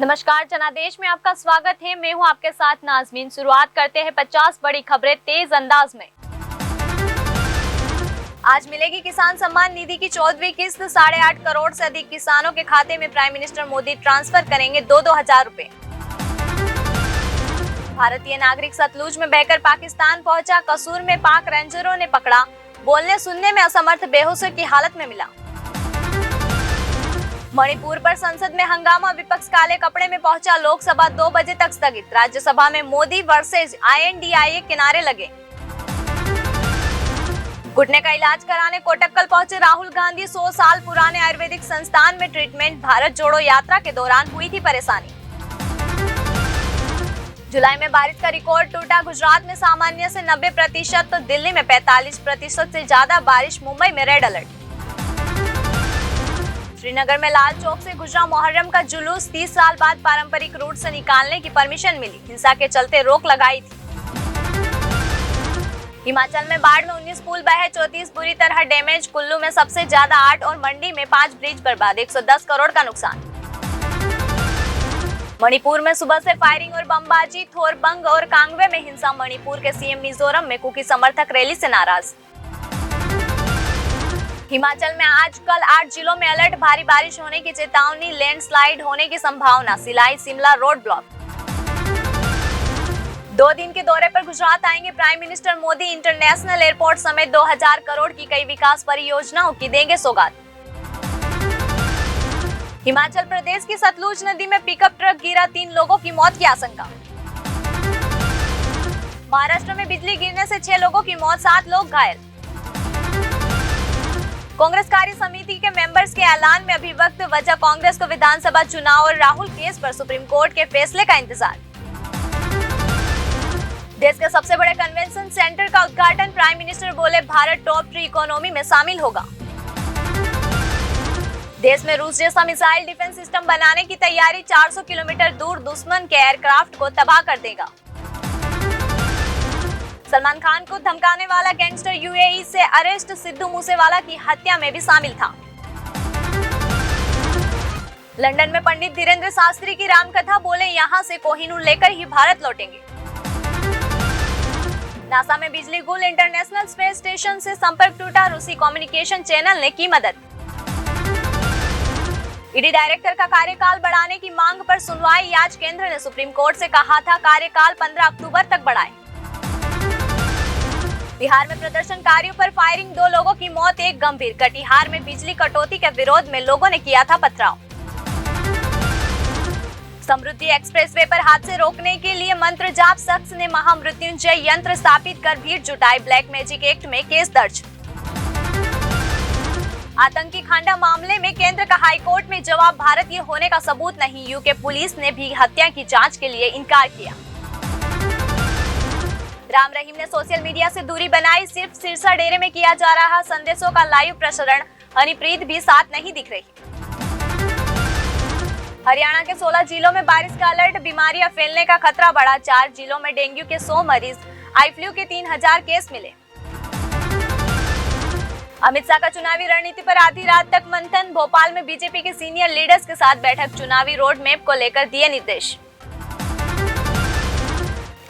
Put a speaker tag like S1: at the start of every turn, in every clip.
S1: नमस्कार, जनादेश में आपका स्वागत है। मैं हूं आपके साथ नाजमीन। शुरुआत करते हैं 50 बड़ी खबरें तेज अंदाज में। आज मिलेगी किसान सम्मान निधि की 14वीं किस्त। 8.5 करोड़ से अधिक किसानों के खाते में प्राइम मिनिस्टर मोदी ट्रांसफर करेंगे 2-2 हजार रुपए। भारतीय नागरिक सतलुज में बहकर पाकिस्तान पहुंचा। कसूर में पाक रेंजरों ने पकड़ा। बोलने सुनने में असमर्थ बेहोशी की हालत में मिला। मणिपुर पर संसद में हंगामा। विपक्ष काले कपड़े में पहुंचा। लोकसभा 2 बजे तक स्थगित। राज्यसभा में मोदी वर्सेज INDIA के नारे लगे। घुटने का इलाज कराने कोटक्कल पहुंचे राहुल गांधी। 100 साल पुराने आयुर्वेदिक संस्थान में ट्रीटमेंट। भारत जोड़ो यात्रा के दौरान हुई थी परेशानी। जुलाई में बारिश का रिकॉर्ड टूटा। गुजरात में सामान्य से 90%, तो दिल्ली में 45% से ज्यादा बारिश। मुंबई में रेड अलर्ट। श्रीनगर में लाल चौक से गुजरा मुहर्रम का जुलूस। 30 साल बाद पारंपरिक रूट से निकालने की परमिशन मिली। हिंसा के चलते रोक लगाई थी। हिमाचल में बाढ़ में 19 पुल बहे। 34 बुरी तरह डैमेज। कुल्लू में सबसे ज्यादा 8 और मंडी में 5 ब्रिज बर्बाद। 110 करोड़ का नुकसान। मणिपुर में सुबह से फायरिंग और बमबाजी। थोरबंग और कांगवे में हिंसा। मणिपुर के सीएम मिजोरम में कुकी समर्थक रैली से नाराज। हिमाचल में आज कल 8 जिलों में अलर्ट। भारी बारिश होने की चेतावनी। लैंडस्लाइड होने की संभावना। सिलाई शिमला रोड ब्लॉक। 2 दिन के दौरे पर गुजरात आएंगे prime minister Modi. International airport समेत 2000 करोड़ की कई विकास परियोजनाओं की देंगे सौगात। हिमाचल प्रदेश की सतलुज नदी में पिकअप ट्रक गिरा। 3 लोगों की मौत की आशंका। महाराष्ट्र में बिजली गिरने से 6 लोगों की मौत, 7 लोग घायल। कांग्रेस कार्य समिति के मेंबर्स के ऐलान में अभिव्यक्त वजह। कांग्रेस को विधानसभा चुनाव और राहुल केस पर सुप्रीम कोर्ट के फैसले का इंतजार। देश के सबसे बड़े कन्वेंशन सेंटर का उद्घाटन। प्राइम मिनिस्टर बोले भारत टॉप 3 इकोनॉमी में शामिल होगा। देश में रूस जैसा मिसाइल डिफेंस सिस्टम बनाने की तैयारी। 400 किलोमीटर दूर दुश्मन के एयरक्राफ्ट को तबाह कर देगा। सलमान खान को धमकाने वाला गैंगस्टर UAE से अरेस्ट। सिद्धू मूसेवाला की हत्या में भी शामिल था। लंदन में पंडित धीरेन्द्र शास्त्री की रामकथा। बोले यहां से कोहिनूर लेकर ही भारत लौटेंगे। नासा में बिजली गुल। इंटरनेशनल स्पेस स्टेशन से संपर्क टूटा। रूसी कम्युनिकेशन चैनल ने की मदद। ईडी डायरेक्टर का कार्यकाल बढ़ाने की मांग पर सुनवाई। आज केंद्र ने सुप्रीम कोर्ट से कहा था कार्यकाल 15 अक्टूबर तक बढ़ाए। बिहार में प्रदर्शनकारियों पर फायरिंग। 2 लोगों की मौत, 1 गंभीर। कटिहार में बिजली कटौती के विरोध में लोगों ने किया था पथराव। समृद्धि एक्सप्रेसवे पर हादसे रोकने के लिए मंत्र जाप। शख्स ने महामृत्युंजय यंत्र स्थापित कर भीड़ जुटाई। ब्लैक मैजिक एक्ट में केस दर्ज। आतंकी खांडा मामले में केंद्र का हाईकोर्ट में जवाब। भारतीय होने का सबूत नहीं। यूके पुलिस ने भी हत्या की जांच के लिए इनकार किया। राम रहीम ने सोशल मीडिया से दूरी बनाई। सिर्फ सिरसा डेरे में किया जा रहा संदेशों का लाइव प्रसारण। हनीप्रीत भी साथ नहीं दिख रही। हरियाणा के 16 जिलों में बारिश का अलर्ट। बीमारियां फैलने का खतरा बढ़ा। 4 जिलों में डेंगू के 100 मरीज। आई फ्लू के 3000 केस मिले। अमित शाह का चुनावी रणनीति पर आधी रात तक मंथन। भोपाल में बीजेपी के सीनियर लीडर्स के साथ बैठक। चुनावी रोड मैप को लेकर दिए निर्देश।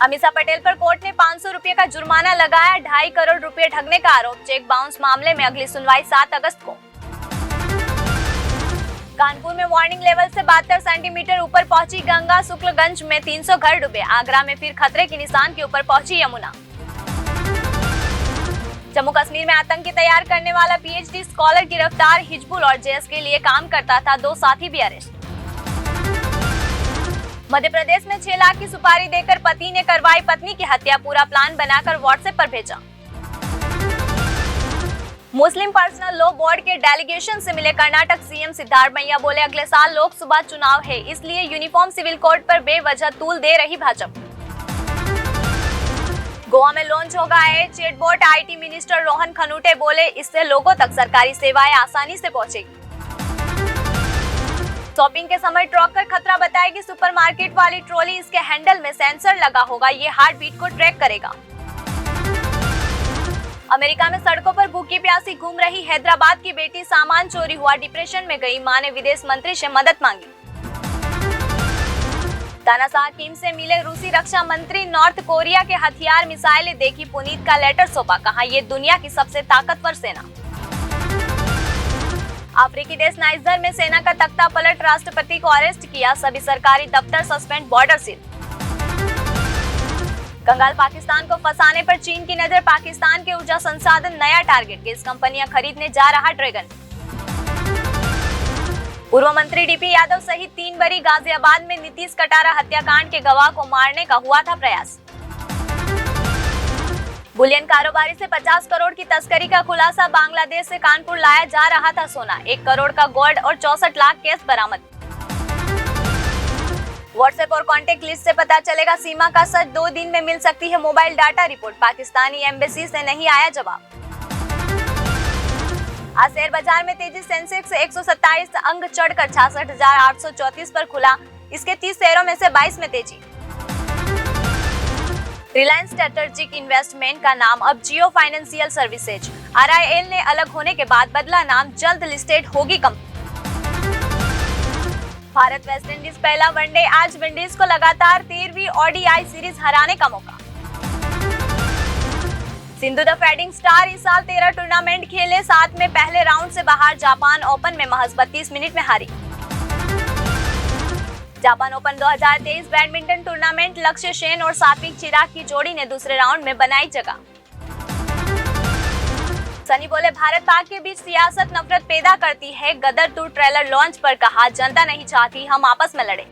S1: अमीषा पटेल पर कोर्ट ने 500 रुपए का जुर्माना लगाया। 2.5 करोड़ रुपए ठगने का आरोप। चेक बाउंस मामले में अगली सुनवाई 7 अगस्त को। कानपुर में वार्निंग लेवल से 72 सेंटीमीटर ऊपर पहुंची गंगा। शुक्लगंज में 300 घर डूबे। आगरा में फिर खतरे के निशान के ऊपर पहुंची यमुना। जम्मू कश्मीर में आतंकी तैयार करने वाला PhD स्कॉलर गिरफ्तार। हिजबुल और JS के लिए काम करता था। 2 साथी भी अरेस्ट। मध्य प्रदेश में 6 लाख की सुपारी देकर पति ने करवाई पत्नी की हत्या। पूरा प्लान बनाकर व्हाट्सएप पर भेजा। मुस्लिम पर्सनल लॉ बोर्ड के डेलीगेशन से मिले कर्नाटक CM सिद्धार्थ मैया। बोले अगले साल लोकसभा चुनाव है, इसलिए यूनिफॉर्म सिविल कोड पर बेवजह तूल दे रही भाजपा। गोवा में लॉन्च होगा चैटबॉट। IT मिनिस्टर रोहन खनूटे बोले इससे लोगों तक सरकारी सेवाएं आसानी से पहुंचेगी। शॉपिंग के समय ट्रैकर खतरा बताएगी सुपरमार्केट वाली ट्रॉली। इसके हैंडल में सेंसर लगा होगा। ये हार्ट बीट को ट्रैक करेगा। अमेरिका में सड़कों पर भूखी प्यासी घूम रही हैदराबाद की बेटी। सामान चोरी हुआ, डिप्रेशन में गई। मां ने विदेश मंत्री से मदद मांगी। तानाशाह किम से मिले रूसी रक्षा मंत्री, नॉर्थ कोरिया के हथियार मिसाइलें देखी, पुनीत का लेटर सौंपा, कहा ये दुनिया की सबसे ताकतवर सेना। अफ्रीकी देश नाइजर में सेना का तख्ता पलट, राष्ट्रपति को अरेस्ट किया, सभी सरकारी दफ्तर सस्पेंड, बॉर्डर सील। कंगाल पाकिस्तान को फंसाने पर चीन की नजर, पाकिस्तान के ऊर्जा संसाधन नया टारगेट, गैस कंपनियां खरीदने जा रहा ड्रैगन। पूर्व मंत्री डीपी यादव सहित 3 बरी, गाजियाबाद में नीतीश कटारा हत्याकांड के गवाह को मारने का हुआ था प्रयास। बुलियन कारोबारी से 50 करोड़ की तस्करी का खुलासा, बांग्लादेश से कानपुर लाया जा रहा था सोना, 1 करोड़ का गोल्ड और 64 लाख कैश बरामद। व्हाट्सएप और कॉन्टेक्ट लिस्ट से पता चलेगा सीमा का सच, 2 दिन में मिल सकती है mobile data report, Pakistani embassy से नहीं आया जवाब। आज शेयर बाजार में तेजी, सेंसेक्स 127 अंक चढ़कर 66,834 पर खुला, इसके 30 शेयरों में से 22 में तेजी। रिलायंस स्ट्रेटेजिक इन्वेस्टमेंट का नाम अब जियो फाइनेंशियल सर्विसेज, RIL ने अलग होने के बाद बदला नाम, जल्द लिस्टेड होगी कंपनी। भारत वेस्टइंडीज पहला वनडे, आज विंडीज को लगातार 13वीं ODI सीरीज हराने का मौका। सिंधु द फेडिंग स्टार इस साल 13 टूर्नामेंट खेले, 7 में पहले राउंड से बाहर, जापान ओपन में महज 32 मिनट में हारी। जापान ओपन 2023 बैडमिंटन टूर्नामेंट, लक्ष्य सेन और सात्विक चिराग की जोड़ी ने दूसरे राउंड में बनाई जगह। सनी बोले, भारत पाक के बीच सियासत नफरत पैदा करती है, गदर 2 ट्रेलर लॉन्च पर कहा, जनता नहीं चाहती हम आपस में लड़े।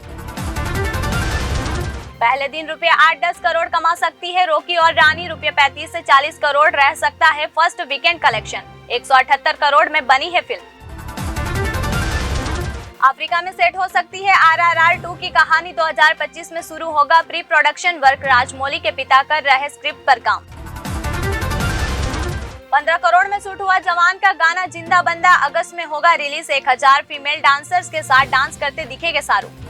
S1: पहले दिन रुपये 8-10 करोड़ कमा सकती है रॉकी और रानी, रुपये 35 से 40 करोड़ रह सकता है फर्स्ट वीकेंड कलेक्शन, 178 करोड़ में बनी है फिल्म। अफ्रीका में सेट हो सकती है RRR 2 की कहानी, 2025 में शुरू होगा प्री प्रोडक्शन वर्क, राजमौली के पिता कर रहे स्क्रिप्ट पर काम। 15 करोड़ में शूट हुआ जवान का गाना जिंदा बंदा, अगस्त में होगा रिलीज, 1000 फीमेल डांसर्स के साथ डांस करते दिखेंगे शाहरुख।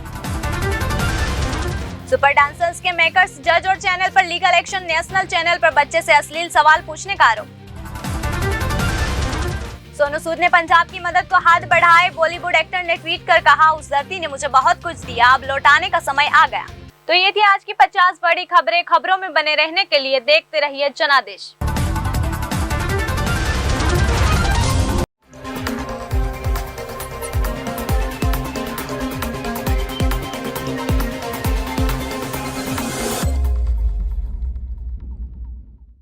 S1: सुपर डांसर्स के मेकर्स, जज और चैनल पर लीगल एक्शन, नेशनल चैनल पर बच्चे से अश्लील सवाल पूछने का आरोप। सोनू सूद ने पंजाब की मदद को हाथ बढ़ाए, बॉलीवुड एक्टर ने ट्वीट कर कहा, उस धरती ने मुझे बहुत कुछ दिया, अब लौटाने का समय आ गया। तो ये थी आज की 50 बड़ी खबरें। खबरों में बने रहने के लिए देखते रहिए जनादेश।